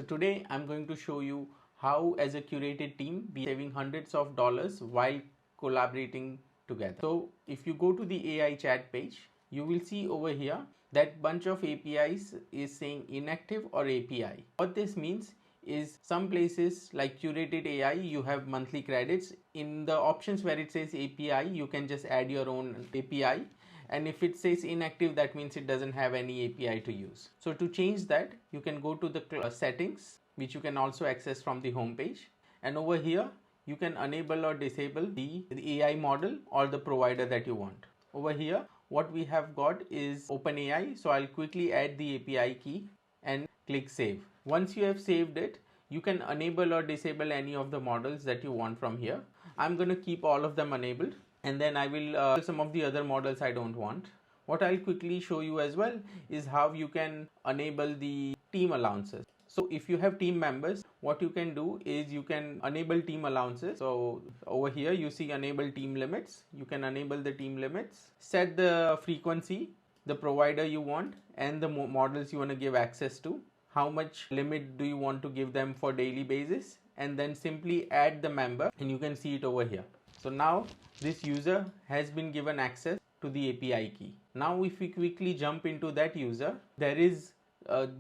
So today I'm going to show you how as a curated team we are saving hundreds of dollars while collaborating together. So if you go to the AI chat page, you will see over here that bunch of APIs is saying inactive or API. What this means is some places like CurateIt AI, you have monthly credits. In the options where it says API, you can just add your own API, and if it says inactive, that means it doesn't have any API to use. So to change that, you can go to the settings, which you can also access from the home page, and over here you can enable or disable the AI model or the provider that you want. Over here what we have got is OpenAI, so I'll quickly add the API key and click save. Once you have saved it, you can enable or disable any of the models that you want from here. I'm going to keep all of them enabled, and then I will some of the other models I don't want. What I'll quickly show you as well is how you can enable the team allowances. So if you have team members, what you can do is you can enable team allowances. So over here you see enable team limits. You can enable the team limits, set the frequency, the provider you want, and the models you want to give access to. How much limit do you want to give them for daily basis, and then simply add the member, and you can see it over here. So now this user has been given access to the API key. Now if we quickly jump into that user, there is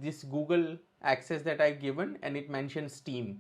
this Google access that I've given, and it mentions team.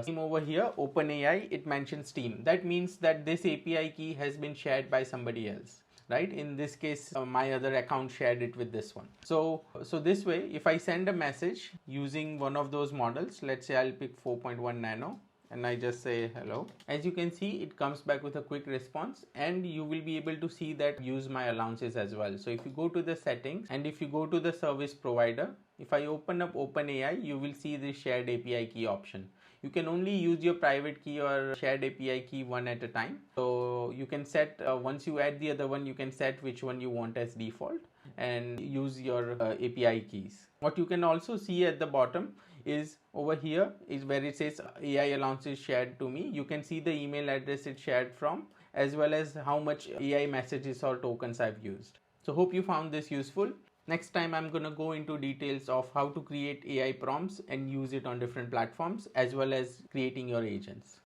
Team over here, OpenAI, it mentions team. That means that this API key has been shared by somebody else, right? In this case, my other account shared it with this one. So this way, if I send a message using one of those models, let's say I'll pick 4.1 nano, and I just say hello. As you can see, it comes back with a quick response, and you will be able to see that use my allowances as well. So if you go to the settings, and if you go to the service provider, if I open up OpenAI, you will see the shared API key option. You can only use your private key or shared API key one at a time. So you can set, once you add the other one, you can set which one you want as default and use your API keys. What you can also see at the bottom is over here is where it says AI allowances shared to me. You can see the email address it's shared from, as well as how much AI messages or tokens I've used. So hope you found this useful. Next time I'm going to go into details of how to create AI prompts and use it on different platforms, as well as creating your agents.